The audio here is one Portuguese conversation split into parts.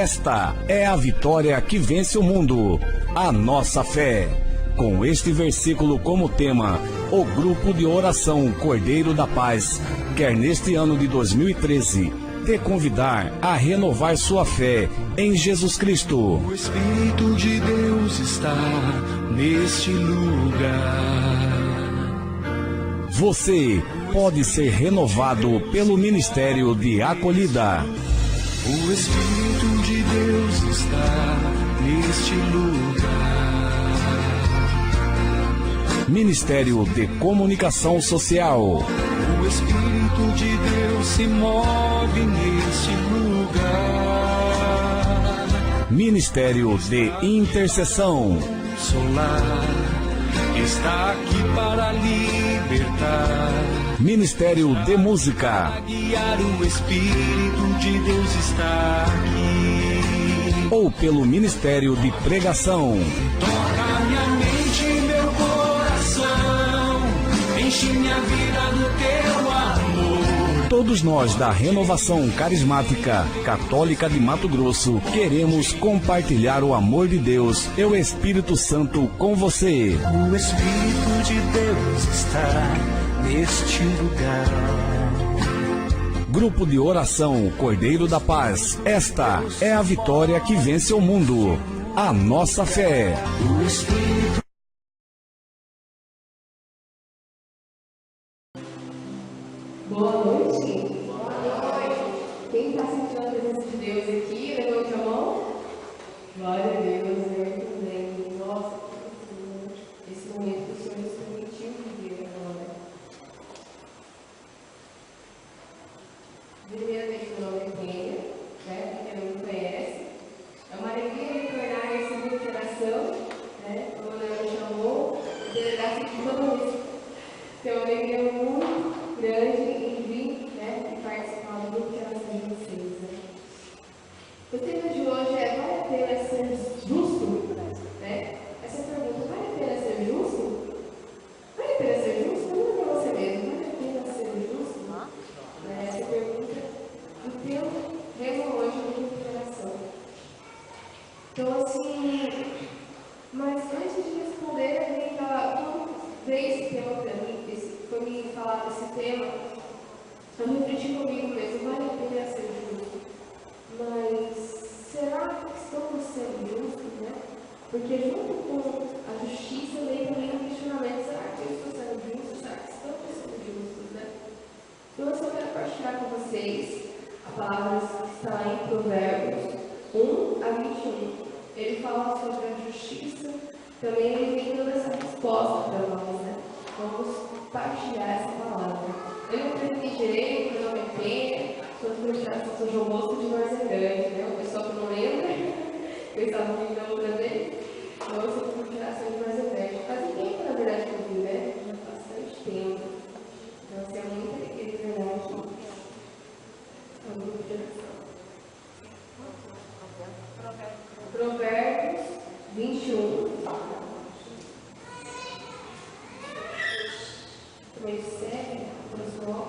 Esta é a vitória que vence o mundo, a nossa fé. Com este versículo como tema, o grupo de oração Cordeiro da Paz quer neste ano de 2013 te convidar a renovar sua fé em Jesus Cristo. O Espírito de Deus está neste lugar. Você pode ser renovado pelo Ministério de Acolhida. O Espírito de Deus está neste lugar. Ministério de Comunicação Social. O Espírito de Deus se move neste lugar. Ministério de Intercessão. Solar está aqui para libertar. Ministério de Música. Para guiar, o Espírito de Deus está aqui. Ou pelo Ministério de Pregação. Toca minha mente e meu coração, enche minha vida do teu amor. Todos nós da Renovação Carismática Católica de Mato Grosso queremos compartilhar o amor de Deus e o Espírito Santo com você. O Espírito de Deus está neste lugar. Grupo de Oração Cordeiro da Paz. Esta é a vitória que vence o mundo. A nossa fé. O Espírito. Boa noite. Boa noite. Quem está sentindo a presença de Deus aqui, levante a mão. Glória a Deus, muito bem. Nossa, esse momento que o Senhor nos permitiu viver agora. Primeiramente, meu nome é Kênia, né? Quem não me conhece. É uma alegria retornar a essa minha geração, né? Como o Leandro chamou, o delegado de Flamengo. Tem uma alegria muito grande em vir, né, e participar do grupo de oração de vocês, né? O tema de hoje é: vale a pena ser justo? Né? Essa pergunta: vale a pena ser justo? Vale a pena ser justo? Pergunta para você mesmo: vale a pena ser justo? Né? Essa pergunta do teu tema hoje no grupo de oração. Então, assim, mas antes de responder, quando veio esse tema para mim, foi me falar desse tema, eu refleti comigo mesmo: vale a pena ser justo? Mas será que estamos sendo justos, né? Porque junto com a justiça vem também um questionamento: será que eu estou sendo justo? Será que estamos sendo justos, né? Então eu só quero partilhar com vocês a palavra que está lá em Provérbios 1-21. Ele fala sobre a justiça, também ele vem dando essa resposta para nós, né? Vamos partilhar essa palavra. Eu não aprendi direito, meu nome é Kênia, sou de João Bosco de Várzea Grande, né? O pessoal que não lembra, eu estava vindo da outra vez, então eu sou de geração de Várzea Grande. Faz tempo, na verdade, que eu vim, né? Já faz bastante tempo. Então, assim, é muito alegria, de verdade. É um grupo de oração. Provérbios 21. Também segue, pessoal.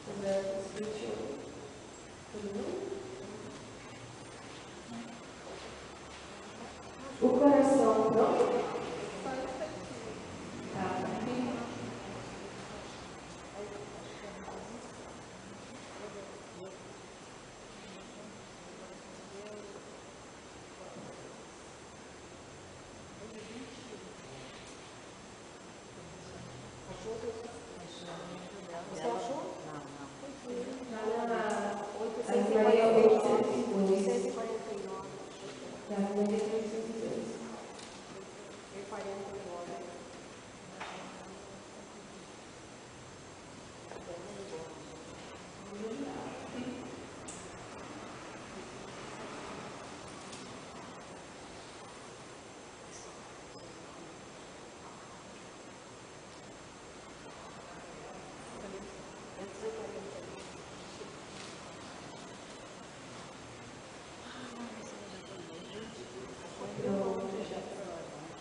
Provérbios 21. O coração pronto? Tá. Você achou? Não. Aí Maria 802. Da Maria 802.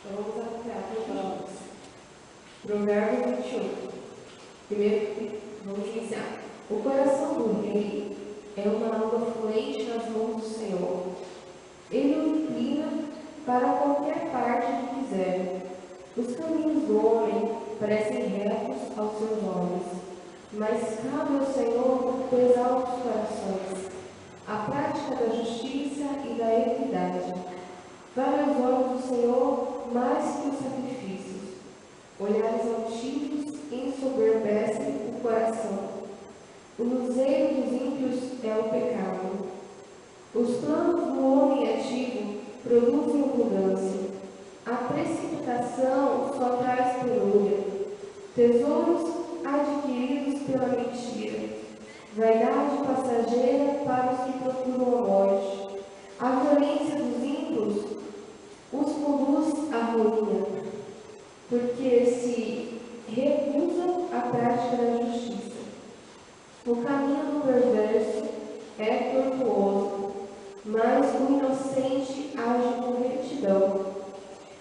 Vamos até a Provérbio 21. Primeiro, vamos iniciar. O coração do rei é uma água fluente nas mãos do Senhor. Ele o inclina para qualquer parte que quiser. Os caminhos do homem parecem retos aos seus olhos, mas cabe ao Senhor pesar os corações. A prática da justiça e da equidade. Vale aos olhos do Senhor mais que os sacrifícios. Olhares altivos ensoberbecem o coração. O luzeiro dos ímpios é o pecado. Os planos do homem ativo produzem abundância. A precipitação só traz penúria. Tesouros adquiridos pela mentira. Vaidade passageira para os que procuram a morte. A violência dos ímpios os conduz à ruína, porque se recusam a prática da justiça. O caminho do perverso é tortuoso, mas o inocente age com retidão.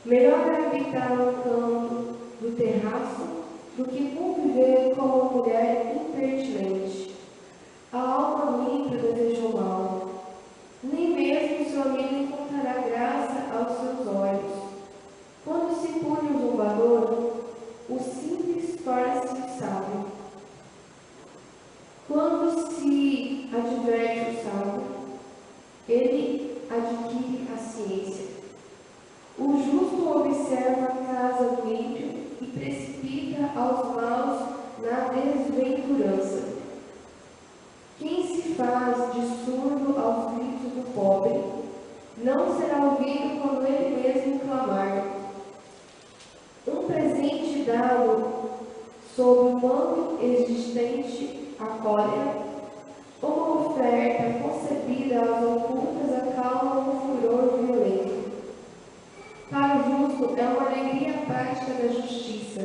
Melhor é habitar no campo do terraço do que conviver com uma mulher impertinente. A alma do ímpio desejou mal. Nem mesmo seu amigo encontrará graça aos seus olhos. Quando se pune o zombador, o simples torna-se sábio. Quando se adverte o sábio, ele adquire a ciência. O justo observa a casa do ímpio e precipita aos maus na desventurança. Quem se faz de surdo aos gritos do pobre, não será ouvido quando ele mesmo clamar. Um presente dado sob o manto existente, a cólera, uma oferta concebida às ocultas acalma um furor violento. Para o justo é uma alegria a prática da justiça,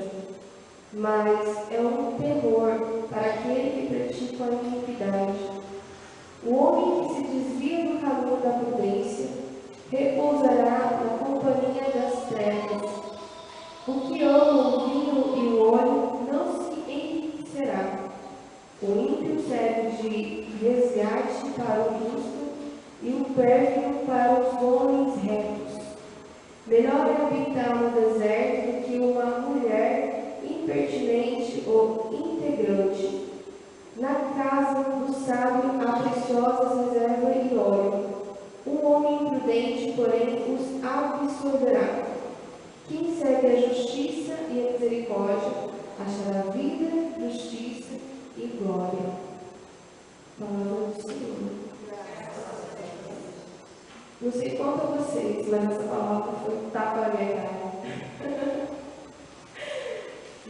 mas é um terror para aquele que pratica a iniquidade. O homem que se desvia do caminho da prudência repousará na companhia das trevas. O que ama o vinho e o óleo não se enriquecerá. O ímpio serve de resgate para o justo e o pérfido para os homens retos. Melhor é habitar no deserto do que uma mulher impertinente ou integrante. Na casa do sábio há preciosas reservas e óleo. Um homem imprudente, porém, os absorverá. Quem segue a justiça e a misericórdia achará vida, justiça e glória. Palavra do Senhor. Não sei quanto a vocês, mas essa palavra foi um tapa na minha cara.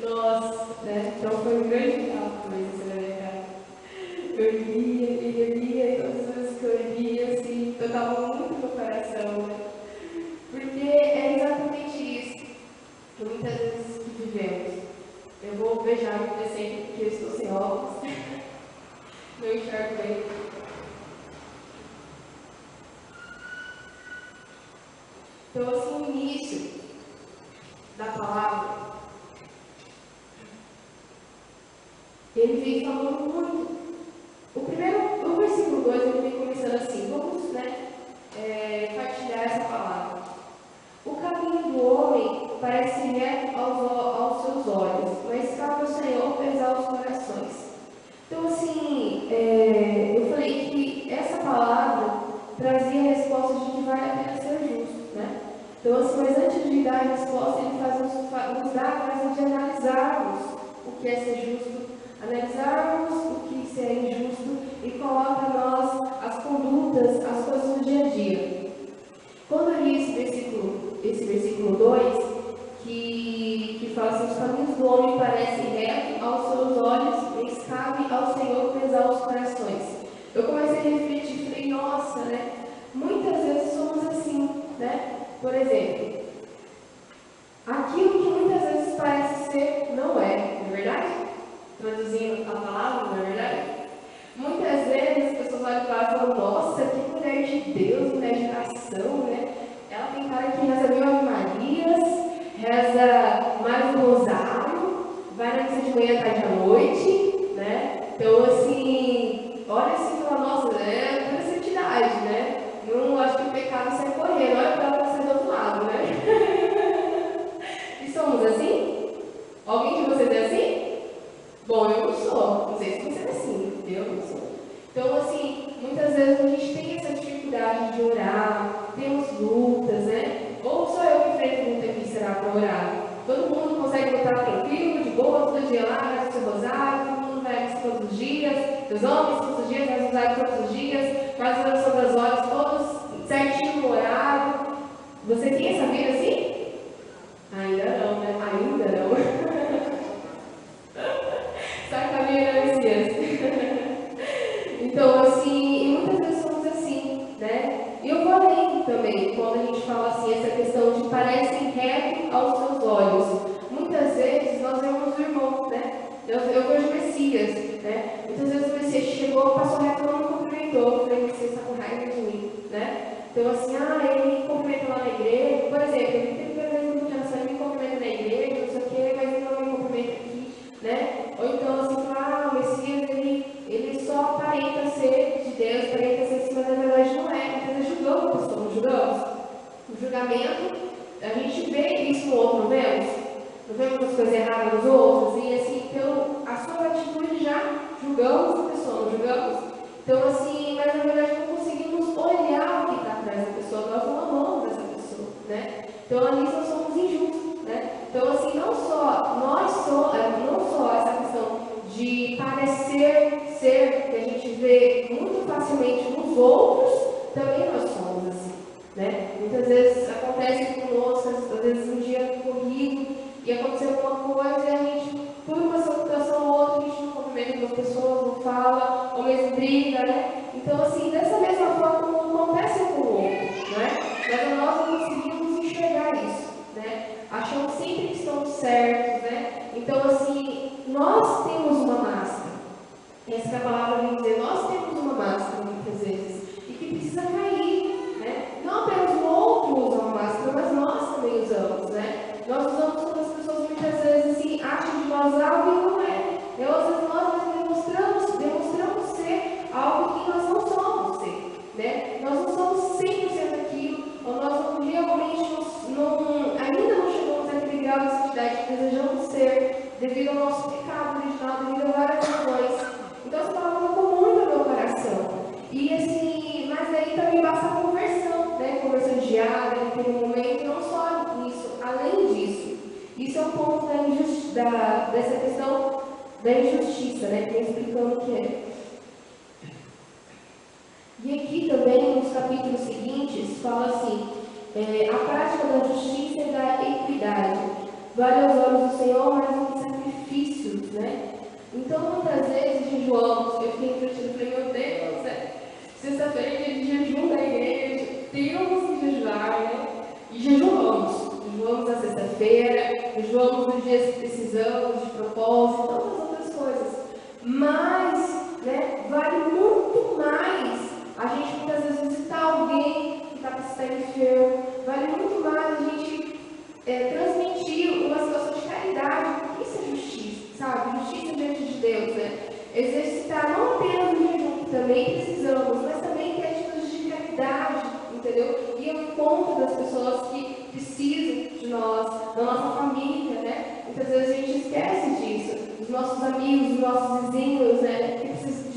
Nossa, né? Então foi um grande tapa isso na minha cara. Eu lia, e todas as vezes que eu lia, assim, tocava muito no coração, né? Porque é exatamente isso que muitas vezes vivemos. Eu vou beijar meu sempre porque eu estou sem óculos. Não enxergo bem. Então, assim, o início da palavra, ele vem falando muito. O versículo 2, ele vem começando assim, vamos, partilhar essa palavra. O caminho do homem parece reto aos seus olhos, mas cabe ao Senhor pesar os corações. Então, assim, eu falei que essa palavra trazia a resposta de que vale a pena ser justo, né? Então, assim, mas antes de dar a resposta, ele nos dá a graça de analisarmos o que é ser justo, analisarmos o que é injusto e coloca a nós as condutas, as coisas do dia a dia. Quando eu li esse versículo 2, que fala assim, os caminhos do homem parecem retos aos seus olhos, mas cabe ao Senhor pesar os corações. Eu comecei a refletir e falei, nossa, né? Muitas vezes somos assim, né? Por exemplo, aquilo que muitas vezes parece ser, não é verdade? Traduzindo a palavra, não é verdade? Muitas vezes as pessoas olham para ela e falam, nossa, que mulher de Deus, mulher de oração, né? Ela tem cara que reza 1000 Ave Marias, reza mais um rosário, Eu não sou. Então, assim, muitas vezes a gente tem essa dificuldade de orar, temos lutas, né? Ou só eu que enfrento luta aqui será para orar? Todo mundo consegue lutar tranquilo, de boa, todo dia lá, faz o seu rosário, todo mundo vai missa todos os dias, os homens todos os dias, faz o rosário todos os dias, faz a oração das horas todos certinho no horário. Você tem essa vida assim? Ainda não, né? Ainda não. Sai caminho, Messias. Então, assim, e muitas vezes somos assim, né? E eu vou além também, quando a gente fala assim, essa questão de parecem reto aos seus olhos. Muitas vezes nós vemos o irmão, né? Eu vejo o Messias, né? Muitas vezes o Messias chegou, passou reto, não me cumprimentou. Eu falei, Messias está com raiva de mim, né? Então, assim, ele me cumprimenta lá na igreja. Por exemplo, ele tem que ver no dia ele me cumprimenta na igreja, não sei o quê, mas ele não me cumprimenta aqui, né? Ou então, assim, o Messias, ele só aparenta ser de Deus, aparenta ser assim, mas na verdade não é. Muitas vezes julgamos a pessoa, não julgamos? O julgamento, a gente vê isso no outro, não vemos? Não vemos as coisas erradas nos outros? E, assim, pela a sua atitude já julgamos a pessoa, não julgamos? Então, assim, mas na verdade não conseguimos olhar o que está atrás da pessoa, nós não amamos essa pessoa, né? Então, ali nós somos injustos, né? Então, assim, não só essa questão de parecer ser, que a gente vê muito facilmente nos outros, também nós somos assim, né? Muitas vezes acontece conosco, às vezes um dia corrido, e aconteceu alguma coisa e a gente, por uma situação ou outra, a gente não cumprimenta com as pessoas, não fala, ou mesmo briga, né? Então, assim, dessa mesma forma, não acontece com o outro, né? Mas nós não conseguimos enxergar isso, né? Achamos sempre que estamos certos, né? Então, assim, nós temos uma máscara. Essa que a palavra vem dizer, nós temos uma máscara, muitas vezes, e que precisa cair, né? Não apenas o outro usa uma máscara, mas nós também usamos, né? Nós usamos quando as pessoas muitas vezes assim, acham de nós algo e não é. Às vezes nós demonstramos ser algo que nós não somos ser, né? Nós não somos 100% aquilo, ou nós não, realmente ainda não chegamos àquele grau de santidade que desejamos ser, devido ao nosso pecado original, devido a várias razões. Então essa palavra tocou muito no meu coração. E assim, mas aí também basta a conversão, né? Conversão diária, naquele momento, não só isso, além disso. Isso é um ponto dessa questão da injustiça, né? Que vem explicando o que é. E aqui também, nos capítulos seguintes, fala assim, a prática da justiça e da equidade. Vale aos olhos do Senhor mais do que sacrifícios, né? Então, muitas vezes, jejuamos. Eu fiquei refletindo, falei, meu Deus, sexta-feira é dia de jejum da igreja, temos que jejuar, né? E jejuamos. Jejuamos na sexta-feira, jejuamos nos dias que precisamos, de propósito, tantas outras coisas. Mas, né, vale muito mais a gente muitas vezes visitar alguém que está enfermo, vale muito mais a gente transmitir uma situação de caridade, porque isso é justiça, sabe? Justiça diante de Deus, né? Exercitar não apenas o jejum, que também precisamos, mas também ter atitudes de caridade, entendeu? E ao encontro das pessoas que precisam de nós, da nossa família, né? Muitas vezes a gente esquece disso, dos nossos amigos, dos nossos vizinhos, né? Que precisam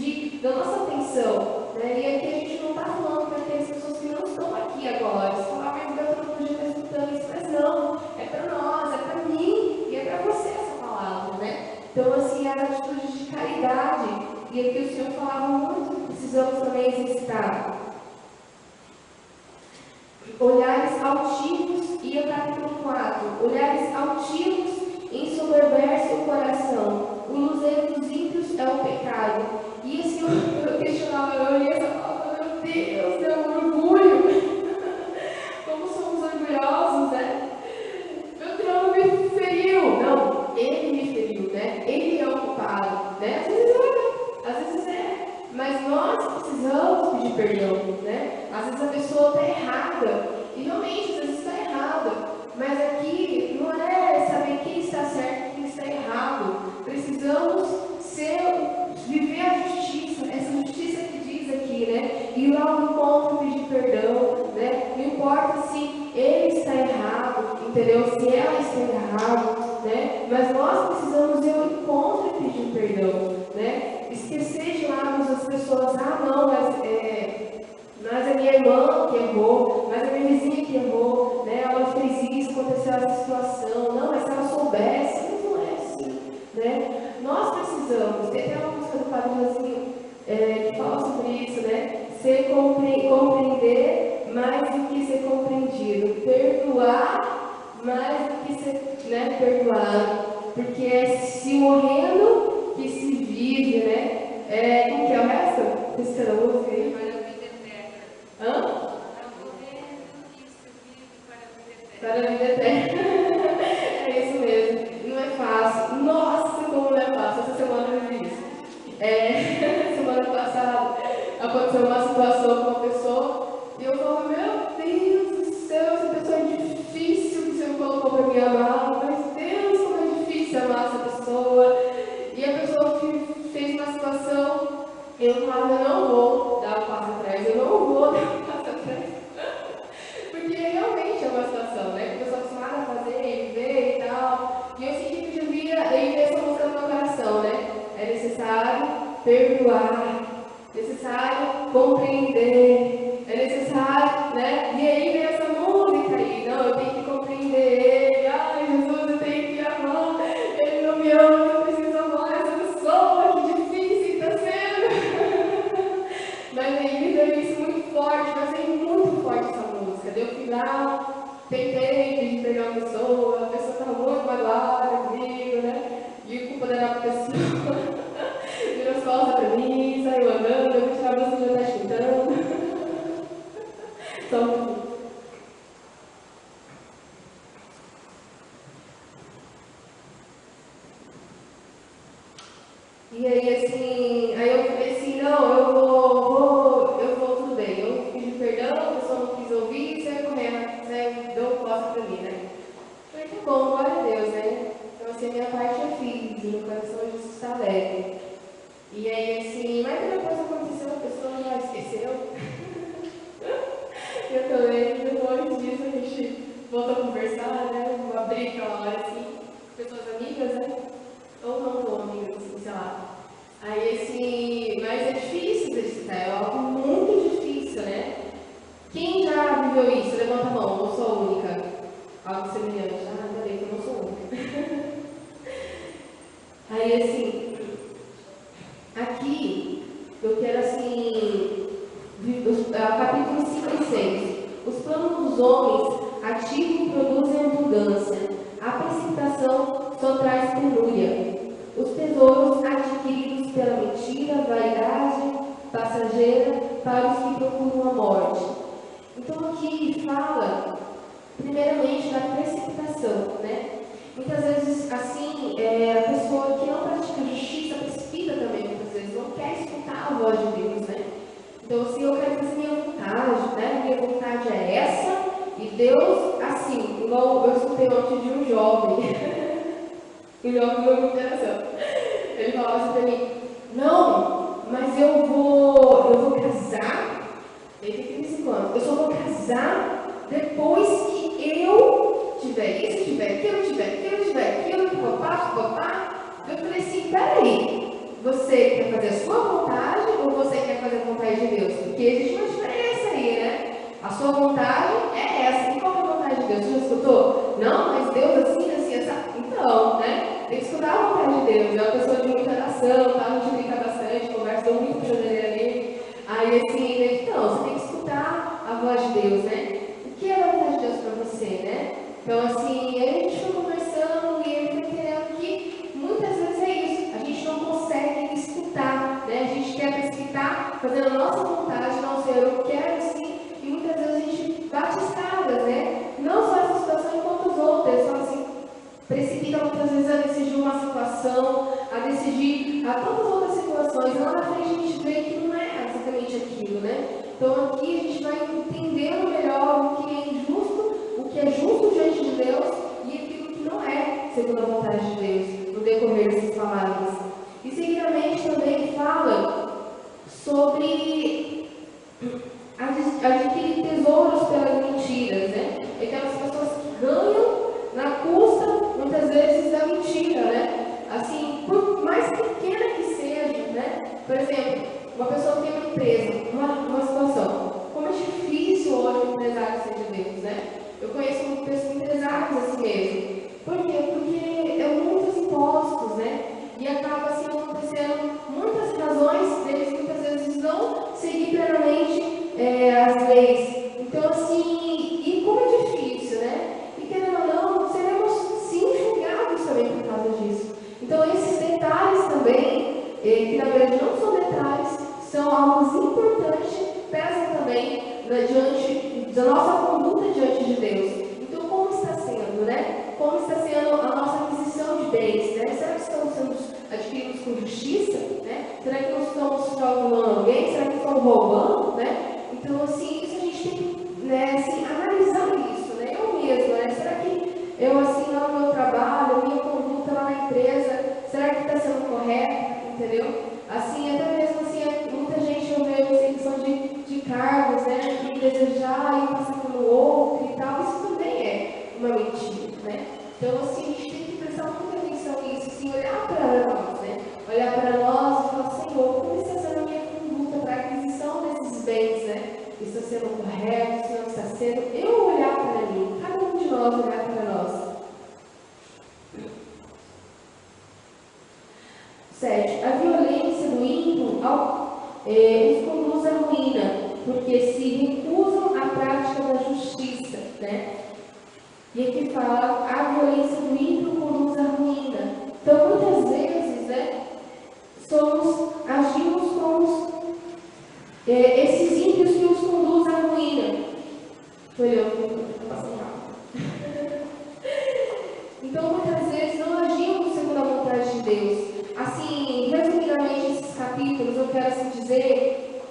da nossa atenção, né? E aqui a gente não está falando para aquelas pessoas que não estão aqui agora. Você fala, mas eu não podia estar escutando isso, mas não, é para nós, é para mim e é para você essa palavra, né? Então, assim, as atitudes de caridade, e aqui o Senhor falava muito, precisamos também exercitar. Olhares altivos, e o capítulo 4, olhares altivos, ensoberbece o coração, o luzeiro dos ímpios é o pecado. E assim, eu questionava, eu olhei essa palavra, meu Deus, é um orgulho. Como somos orgulhosos, né? Meu Deus, me feriu. Não, ele me feriu, né? Ele é o culpado, né? Às vezes é. Mas nós precisamos pedir perdão, né? Às vezes a pessoa está errada. E realmente, às vezes está errada. Mas aqui não é saber quem está certo e quem está errado. Precisamos viver a justiça, essa justiça que diz aqui, né? Ir lá ao encontro, pedir perdão, né? Não importa se ele está errado, entendeu? Se ela está errada, né? Mas nós precisamos ir ao encontro e pedir perdão, né? esquecer de lado as pessoas, não, mas a minha irmã que errou, mas a minha vizinha que errou, né? Ela fez isso, aconteceu essa situação, não, mas se ela soubesse, mas não é assim, né? Nós precisamos, tem até uma música do Padre assim, que fala sobre isso, né? Compreender mais do que ser compreendido, perdoar mais do que ser, né, perdoado, porque é se morrendo que se vive, né? Como que é o resto? Esse que é da música aí? Para a vida eterna. Hã? Morrendo que se vive para a vida eterna. Para a vida eterna. É isso mesmo. Não é fácil. Nossa, como não é fácil. Essa semana eu vi isso. Semana passada aconteceu uma situação com uma pessoa e eu falo, meu Deus do céu, essa pessoa é difícil que você me colocou para me amar. Mas Deus, como é difícil amar essa pessoa. E a pessoa que fez uma situação, eu falava, eu não vou dar um passo atrás, eu não vou dar um passo atrás. Porque realmente é uma situação, né? Que eu sou acostumada a fazer e viver e tal. E eu senti que eu devia essa música no meu coração, né? É necessário perdoar, necessário compreender, é necessário, né? E aí vem essa música aí, não, eu tenho que compreender ele, ai Jesus, eu tenho que amar, ele não me ama, eu preciso amar essa pessoa, que difícil que está sendo. Mas aí me deu isso muito forte, mas é muito forte essa música. Eu fui lá, tentei pedir pegar a pessoa estava muito magoada comigo, né? E a culpa da pessoa virou as costas para mim, saiu andando, eu vou tirar a bolsa e já está chutando. Só um pouquinho. E aí, assim, aí eu falei assim, não, eu vou tudo bem. Eu pedi perdão, a pessoa não quis ouvir, e saiu correndo, né, deu costa pra mim, né? Falei, tá bom, glória a Deus, né? Então, assim, a minha parte eu fiz, e meu coração justo está leve. E aí, assim, mas depois aconteceu, a pessoa já esqueceu. Eu também, depois disso, a gente voltou a conversar, né? Abrir aquela hora, assim, pessoas amigas, né? Ou não tão amigas, assim, sei lá. Aí, assim, mas é difícil exercitar, é algo muito difícil, né? Quem já viveu isso? Levanta a mão, não sou a única. Algo semelhante. Ah, ainda bem que eu não sou a única. Aí, assim, aqui, eu quero, assim, capítulo 5 e 6. Os planos dos homens ativam e produzem abundância. A precipitação só traz penúria. Os tesouros adquiridos pela mentira, vaidade passageira para os que procuram a morte. Então aqui fala, primeiramente, da precipitação, né? Muitas vezes, assim, a pessoa que não pratica justiça precipita também, muitas vezes, não quer escutar a voz de Deus, né? Então, se eu quero fazer minha vontade, né? Minha vontade é essa, e Deus, assim, igual eu escutei ontem de um jovem, um jovem foi muito interessante. Ele falava assim para mim, não, mas eu vou casar, ele tem 35 anos, eu só vou casar depois que eu tiver isso, tiver aquilo, papá. Eu falei assim, peraí, você quer fazer a sua vontade ou você quer fazer a vontade de Deus? Porque existe uma diferença aí, né? A sua vontade é essa, e qual é a vontade de Deus? Você já escutou? Não, mas Deus assim, essa. Então, né? Tem que escutar a vontade de Deus. É uma pessoa de muita oração, tá? A gente brinca bastante, conversa, dou muito puxadeira nele. Aí, assim, então, você tem que escutar a voz de Deus, né? O que é a vontade de Deus para você, né? Então, assim, aí a gente foi conversando e ele foi entendendo que muitas vezes é isso. A gente não consegue escutar, né? A gente quer precipitar, fazendo a nossa vontade, não, Senhor, eu quero sim. E muitas vezes a gente bate estradas, né? Não só essa situação, enquanto as outras. Só assim, precipita muitas vezes a decidir uma situação, a decidir a tantas outras situações. Lá na frente a gente vê que não é exatamente aquilo, né? Então aqui a gente vai entendendo melhor o que é injusto, o que é justo diante de Deus e aquilo que não é segundo a vontade de Deus, no decorrer dessas palavras. E seguidamente também fala sobre adquirir tesouros pelas mentiras, né? Aquelas pessoas que ganham na custa, muitas vezes, da mentira, né? Assim, por mais pequena que seja, né? Eu conheço empresários assim mesmo. Por quê? Porque é muitos impostos, né? E acaba assim acontecendo muitas razões deles muitas vezes não seguir plenamente as leis. Então, assim, e como é difícil, né? E querendo ou não, seremos sim julgados também por causa disso. Então, esses detalhes também, que na verdade não são detalhes, são algo importante, pesam também diante da nossa conduta diante de Deus. Então, como está sendo, né? Como está sendo a nossa aquisição de bens, né? Será que estamos sendo adquiridos com justiça, né? Será que não estamos fraudando alguém? Será que estamos roubando, né? Então, assim, isso a gente tem que, né, assim, analisar isso, né? Eu mesma, né? Será que eu, assim, lá no meu trabalho, a minha conduta lá na empresa, será que está sendo correta, entendeu? Assim, até mesmo assim, muita gente eu vejo assim, questão de cargos, né? De desejar e passar pelo outro e tal, isso também é uma mentira, né? Então, assim, a gente tem que prestar muita atenção nisso, assim, olhar para nós, né? Olhar para nós e falar, Senhor, como está sendo a minha conduta para a aquisição desses bens, né? Está sendo correto, se não está sendo, eu olhar para mim, cada um de nós olhar para nós. 7. A violência do ímpio os conduz à ruína, porque se recusam à prática da justiça, né? E aqui fala, a violência do ímpio conduz à ruína. Então, muitas vezes, né, agimos como esses ímpios que nos conduzem à ruína. Foi eu que estou passando rápido. Então, muitas vezes, não agimos segundo a vontade de Deus. Assim, resumidamente, esses capítulos, eu quero assim dizer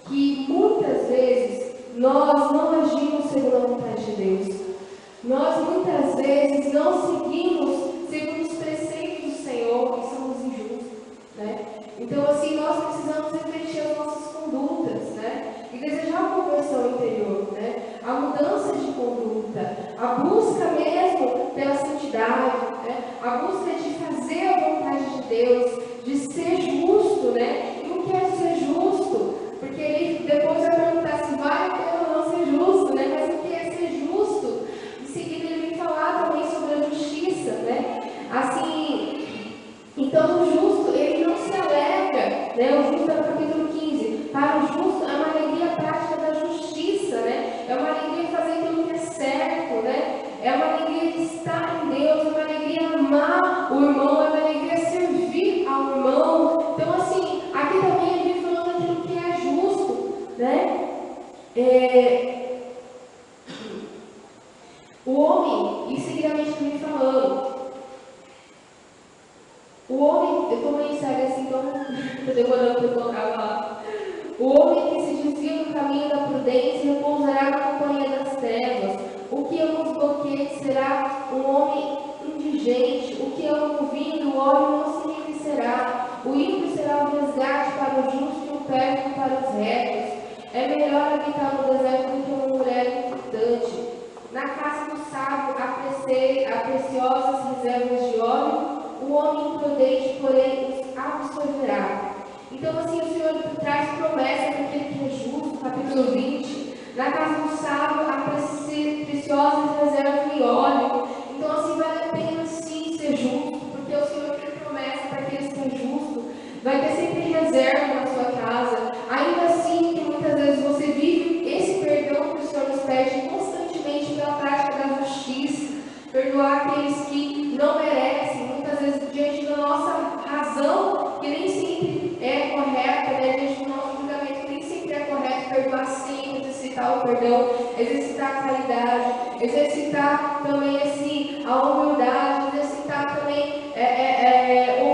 que muitas vezes nós não agimos segundo a vontade de Deus. Nós muitas vezes não seguimos segundo os preceitos do Senhor e somos injustos, né? Então, assim, nós precisamos refletir as nossas condutas, né? E desejar a conversão interior, né? A mudança de conduta, a busca mesmo pela santidade, né? A busca de fazer a vontade de Deus, de ser justo, né? E o que é ser justo? Porque ele depois vai perguntar se vale a pena ou não ser justo, né? Mas o que é ser justo? Em seguida ele vem falar também sobre a justiça, né? Assim, então o justo, ele não se alega, né? O justo é no capítulo 15. Para o justo é uma alegria prática da justiça, né? É uma alegria de fazer aquilo que é certo, né? É uma alegria de estar em Deus, é uma alegria amar o irmão, é uma alegria servir ao irmão. Então, assim, aqui também ele vem falando daquilo que é justo, né? O homem, e seguidamente também falando, o homem, eu tomei em sério assim, então estou demorando para colocar lá. O homem que se desvia do caminho da prudência repousará na companhia das trevas. O que ama os banquetes será um homem indigente. O que ama o vinho, o óleo não se enriquecerá. O ímpio será um resgate para o justo e um pérfido para os retos. É melhor habitar no deserto do que uma mulher inquietante. Na casa do sábio há preciosas reservas de óleo. O homem imprudente, porém, os absorverá. Então, assim, o Senhor traz promessa daquele que é justo, capítulo 20. Na casa do sábio há preciosas reservas de óleo. Então, assim, vale a pena sim ser justo, porque o Senhor tem promessa para aqueles que é justo. Vai ter sempre reserva na sua casa. Ainda assim, que muitas vezes você vive esse perdão que o Senhor nos pede constantemente pela prática da justiça. Perdoar aqueles que não merecem, muitas vezes diante da nossa razão, que nem sempre é correta, né? Diante do nosso julgamento, que nem sempre é correto, perdoar sim, exercitar o perdão, exercitar a caridade, exercitar também assim, a humildade, exercitar também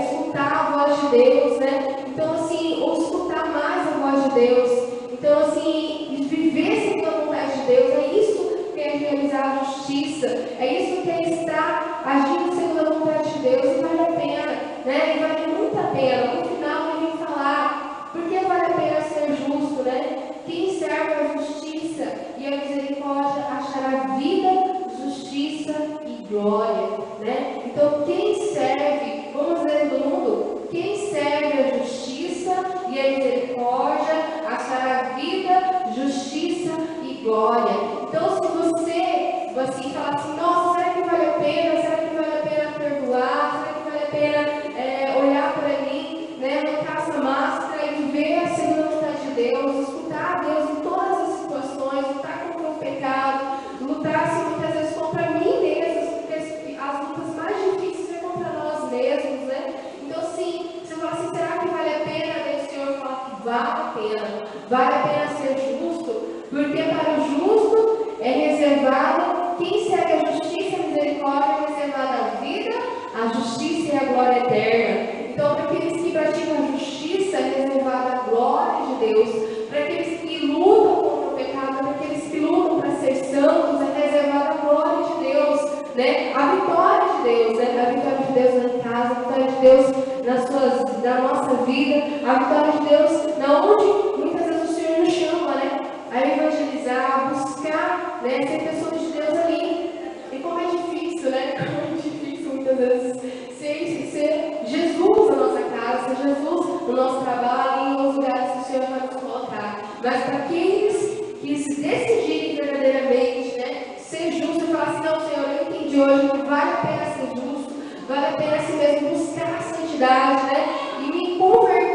escutar a voz de Deus, né? Então, assim, escutar mais a voz de Deus. Então, assim, viver segundo a vontade de Deus, é isso que é realizar a justiça, é isso que é estar agindo segundo a vontade de Deus, e vale a pena, né? E vale muito a pena. No final ele vem falar, por que vale a pena ser justo, né? Quem serve a justiça e a misericórdia achará vida, justiça e glória, né? Então quem serve, vamos ler do mundo, quem serve a justiça e a misericórdia achará vida, justiça e glória. Então, se você, assim, vale a pena ser justo, porque para o justo é reservado, quem segue a justiça e a misericórdia é reservada a vida, a justiça e a glória eterna. Então, para aqueles que praticam a justiça, é reservada a glória de Deus. Para aqueles que lutam contra o pecado, para aqueles que lutam para ser santos, é reservada a glória de Deus, né? A vitória de Deus, né? A vitória de Deus na casa, a vitória de Deus na nossa vida, a vitória de Deus na onde muitas vezes o Senhor nos chama, né? A evangelizar, a buscar, né? Ser pessoas de Deus ali. E como é difícil, né? Como é difícil muitas vezes ser Jesus na nossa casa, ser Jesus no nosso trabalho e nos lugares que o Senhor vai nos colocar. Mas para aqueles que se decidirem verdadeiramente, né? Ser justo e falar assim, não, Senhor, eu entendi hoje que vale a pena ser justo, vale a pena assim mesmo buscar a santidade, né? E me converter